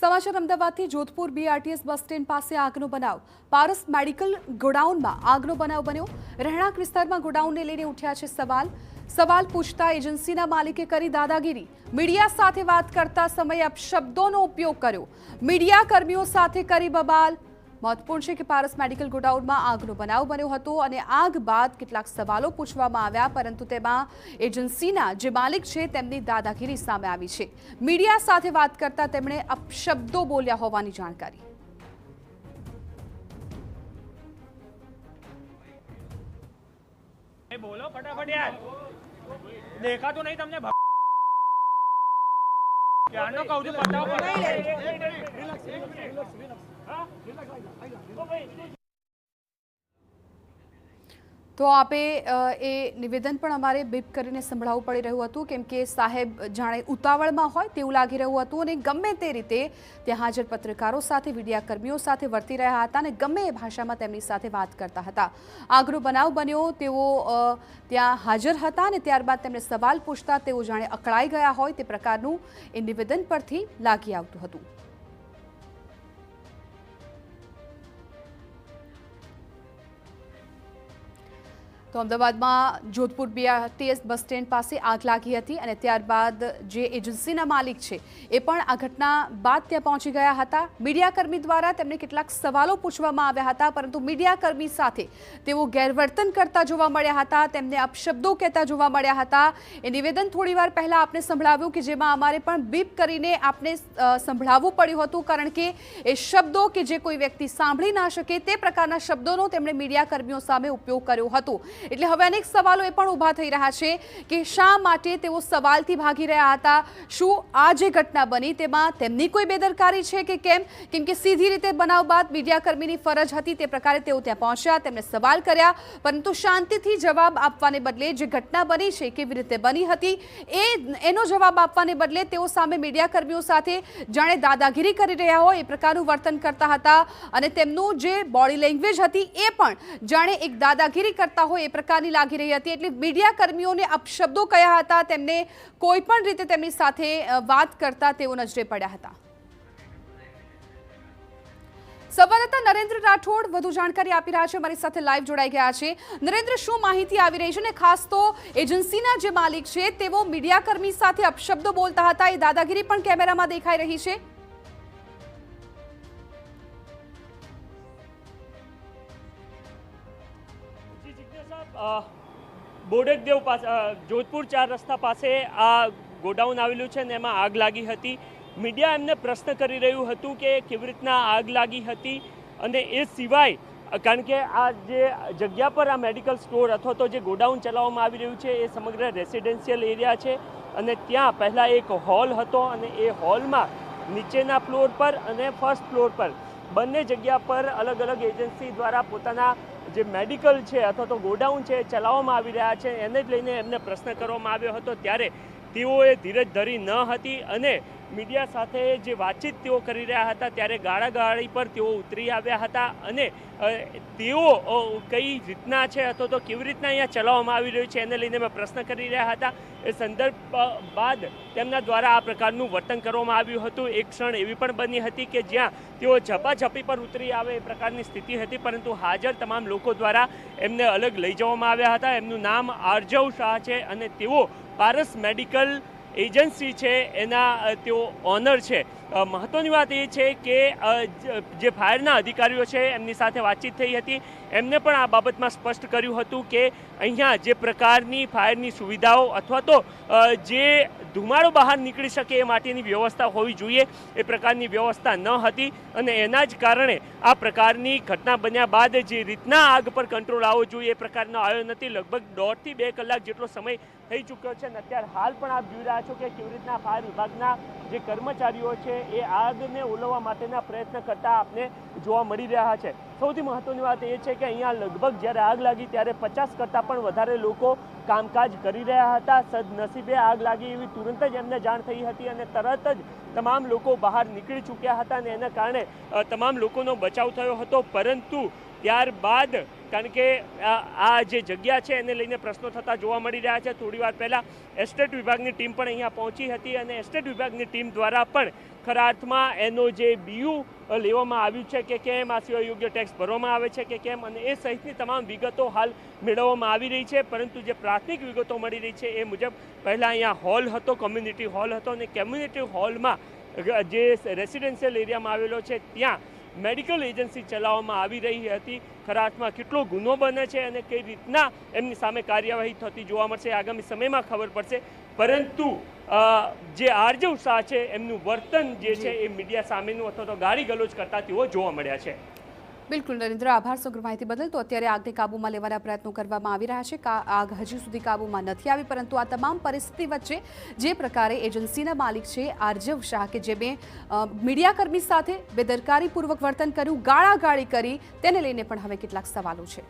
સમાચાર અમદાવાદથી Jodhpur BRTS bus stand પાસે આગનો બનાવ. પારસ મેડિકલ ગોડાઉનમાં આગનો બનાવ બન્યો. રહેણાંક વિસ્તારમાં ગોડાઉનને લઈને ઉઠ્યા છે સવાલ પૂછતા એજન્સીના માલિકે કરી દાદાગીરી. મીડિયા સાથે વાત કરતા સમયે અપશબ્દોનો ઉપયોગ કર્યો. મીડિયા કર્મીઓ સાથે કરી બબાલ. મહત્વપૂર્ણ છે કે પારસ મેડિકલ ગોડાઉનમાં આગનો બનાવ બન્યો હતો અને આગ બાદ કેટલાક સવાલો પૂછવામાં આવ્યા, પરંતુ તેમાં એજન્સીના જે માલિક છે તેમની દાદાગીરી સામે આવી છે. મીડિયા સાથે વાત કરતા તેમણે અપશબ્દો બોલ્યા હોવાની જાણકારી. બોલો ફટાફટ યાર, દેખાતું નહીં તમને? ક્યારનો કહું છું બતાવો. તો આપે એ નિવેદન પણ અમારે બીપ કરીને સંભળાવવું પડી રહ્યું હતું, કેમ કે સાહેબ જાણે ઉતાવળમાં હોય તેવું લાગી રહ્યું હતું અને ગમે તે રીતે ત્યાં હાજર પત્રકારો સાથે, મીડિયા કર્મીઓ સાથે વર્તી રહ્યા હતા અને ગમે એ ભાષામાં તેમની સાથે વાત કરતા હતા. આગનો બનાવ બન્યો, તેઓ ત્યાં હાજર હતા અને ત્યારબાદ તેમને સવાલ પૂછતા તેઓ જાણે અકળાઈ ગયા હોય તે પ્રકારનું એ નિવેદન પરથી લાગી આવતું હતું. તો અમદાવાદમાં જોધપુર બીઆરટીએસ બસ સ્ટેન્ડ પાસે આગ લાગી હતી અને ત્યારબાદ જે એજન્સીના માલિક છે એ પણ આ ઘટના બાદ ત્યાં પહોંચી ગયા હતા. મીડિયાકર્મી દ્વારા તેમને કેટલાક સવાલો પૂછવામાં આવ્યા હતા, પરંતુ મીડિયાકર્મી સાથે તેઓ ગેરવર્તન કરતા જોવા મળ્યા હતા, તેમને અપશબ્દો કહેતા જોવા મળ્યા હતા. એ નિવેદન થોડીવાર પહેલા આપને સંભળાવ્યું કે જેમાં અમારે પણ બીપ કરીને આપને સંભળાવવું પડ્યું હતું, કારણ કે એ શબ્દો કે જે કોઈ વ્યક્તિ સાંભળી ના શકે તે પ્રકારના શબ્દોનો તેમણે મીડિયાકર્મીઓ સામે ઉપયોગ કર્યો હતો. એટલે હવે અનેક સવાલો એ પણ ઊભા થઈ રહ્યા છે કે શા માટે તેઓ સવાલથી ભાગી રહ્યા હતા. શું આ જે ઘટના બની તેમાં તેમની કોઈ બેદરકારી છે કે કેમ? કેમ કે સીધી રીતે બનાવ બાદ મીડિયાકર્મીની ફરજ હતી તે પ્રકારે તેઓ ત્યાં પહોંચ્યા, તેમને સવાલ કર્યા, પરંતુ શાંતિથી જવાબ આપવાને બદલે જે ઘટના બની છે, કેવી રીતે બની હતી એનો જવાબ આપવાને બદલે તેઓ સામે મીડિયાકર્મીઓ સાથે જાણે દાદાગીરી કરી રહ્યા હોય એ પ્રકારનું વર્તન કરતા હતા અને તેમનું જે બોડી લેંગ્વેજ હતી એ પણ જાણે એક દાદાગીરી કરતા હોય એ પ્રકારની લાગી રહી હતી. એટલે મીડિયા કર્મીઓને અપશબ્દો કયા હતા, તેમને કોઈ પણ રીતે તેમની સાથે વાત કરતા તેઓ નજરે પડ્યા હતા. સંવાદદાતા નરેન્દ્ર રાઠોડ વધુ જાણકારી આપી રહ્યા છે, મારી સાથે લાઈવ જોડાઈ ગયા છે. નરેન્દ્ર, શું માહિતી આવી રહી છે અને ખાસ તો એજન્સીના જે માલિક છે તેઓ મીડિયાકર્મી સાથે અપશબ્દો બોલતા હતા, એ દાદાગીરી પણ કેમેરામાં દેખાઈ રહી છે. બોડકદેવ પાસે જોધપુર 4 રસ્તા પાસે આ ગોડાઉન આવેલું છે ને એમાં આગ લાગી હતી. મીડિયા એમને પ્રશ્ન કરી રહ્યું હતું કે કેવી રીતના આગ લાગી હતી, અને એ સિવાય કારણ કે આ જે જગ્યા પર આ મેડિકલ સ્ટોર અથવા તો જે ગોડાઉન ચલાવવામાં આવી રહ્યું છે એ સમગ્ર રેસિડેન્શિયલ એરિયા છે અને ત્યાં પહેલાં એક હોલ હતો અને એ હોલમાં નીચેના ફ્લોર પર અને ફર્સ્ટ ફ્લોર પર બંને જગ્યા પર અલગ અલગ એજન્સી દ્વારા પોતાના જે મેડિકલ છે અથવા તો ગોડાઉન છે ચલાવવામાં આવી રહ્યા છે, એને જ લઈને એમને પ્રશ્ન કરવામાં આવ્યો હતો. ત્યારે તેઓએ ધીરજ ધરી ન હતી અને મીડિયા સાથે જે વાતચીત તેઓ કરી રહ્યા હતા ત્યારે ગાળાગાળી પર તેઓ ઉતરી આવ્યા હતા અને તેઓ કઈ રીતના છે અથવા તો કેવી રીતના અહીંયા ચલાવવામાં આવી રહ્યું છે એને લઈને મેં પ્રશ્ન કરી રહ્યા હતા. એ સંદર્ભ બાદ તેમના દ્વારા આ પ્રકારનું વર્તન કરવામાં આવ્યું હતું. એક ક્ષણ એવી પણ બની હતી કે જ્યાં તેઓ ઝપાઝપી પર ઉતરી આવે એ પ્રકારની સ્થિતિ હતી, પરંતુ હાજર તમામ લોકો દ્વારા એમને અલગ લઈ જવામાં આવ્યા હતા. એમનું નામ આરજવ શાહ છે અને તેઓ પારસ મેડિકલ એજન્સી છે એના તેઓ ઓનર છે. મહત્વની વાત એ છે કે જે ફાયરના અધિકારીઓ છે એમની સાથે વાતચીત થઈ હતી, એમને પણ આ બાબતમાં સ્પષ્ટ કર્યું હતું કે અહીંયા જે પ્રકારની ફાયરની સુવિધાઓ અથવા તો જે ધુમાડો બહાર નીકળી શકે એ માટેની વ્યવસ્થા હોવી જોઈએ એ પ્રકારની વ્યવસ્થા ન હતી અને એના જ કારણે આ પ્રકારની ઘટના બન્યા બાદ જે રીતના આગ પર કંટ્રોલ આવવો જોઈએ એ પ્રકારનો આવ્યો નથી. લગભગ 1.5 થી 2 કલાક જેટલો સમય થઈ ચૂક્યો છે અને અત્યારે હાલ પણ આપ જોઈ રહ્યા છો કે કેવી રીતના ફાયર વિભાગના જે કર્મચારીઓ છે એ આગને ઓલવવા માટેના પ્રયત્ન કરતા આપને જોવા મળી રહ્યા છે. સૌથી મહત્વની વાત એ છે કે અહીંયા લગભગ જ્યારે આગ લાગી ત્યારે 50 કરતાં પણ વધારે લોકો કામકાજ કરી રહ્યા હતા. સદનસીબે આગ લાગી એવી તુરંત જ એમને જાણ થઈ હતી અને તરત જ તમામ લોકો બહાર નીકળી ચૂક્યા હતા અને એના કારણે તમામ લોકોનો બચાવ થયો હતો. પરંતુ ત્યારબાદ કારણ કે આ જે જગ્યા છે એને લઈને પ્રશ્નો થતા જોવા મળી રહ્યા છે. થોડીવાર પહેલાં એસ્ટેટ વિભાગની ટીમ પણ અહીંયા પહોંચી હતી અને એસ્ટેટ વિભાગની ટીમ દ્વારા પણ ખરા અર્થમાં એનો જે બીયુ લેવામાં આવ્યું છે કે કેમ, આ સિવાય યોગ્ય ટેક્સ ભરવામાં આવે છે કે કેમ, અને એ સહિતની તમામ વિગતો હાલ મેળવવામાં આવી રહી છે. પરંતુ જે પ્રાથમિક વિગતો મળી રહી છે એ મુજબ પહેલાં અહીંયા હોલ હતો, કોમ્યુનિટી હોલ હતો, અને કોમ્યુનિટી હોલમાં જે રેસિડેન્શિયલ એરિયામાં આવેલો છે ત્યાં મેડિકલ એજન્સી ચલાવવામાં આવી રહી હતી. ખરા અર્થમાં કેટલો ગુનો બને છે અને કઈ રીતના એમની સામે કાર્યવાહી થતી જોવા મળશે આગામી સમયમાં ખબર પડશે. પરંતુ જે આરજવ શાહ છે એમનું વર્તન જે છે એ મીડિયા સામેનું અથવા તો ગાળી ગલોચ કરતા તેઓ જોવા મળ્યા છે. બિલકુલ નરેન્દ્ર, આભાર સમગ્ર માહિતી બદલ. તો અત્યારે આગને કાબૂમાં લેવાના પ્રયત્નો કરવામાં આવી રહ્યા છે. આગ હજી સુધી કાબૂમાં નથી આવી, પરંતુ આ તમામ પરિસ્થિતિ વચ્ચે જે પ્રકારે એજન્સીના માલિક છે આરજવ શાહ, કે જેમે મીડિયાકર્મી સાથે બેદરકારીપૂર્વક વર્તન કર્યું, ગાળાગાળી કરી, તેને લઈને પણ હવે કેટલાક સવાલો છે.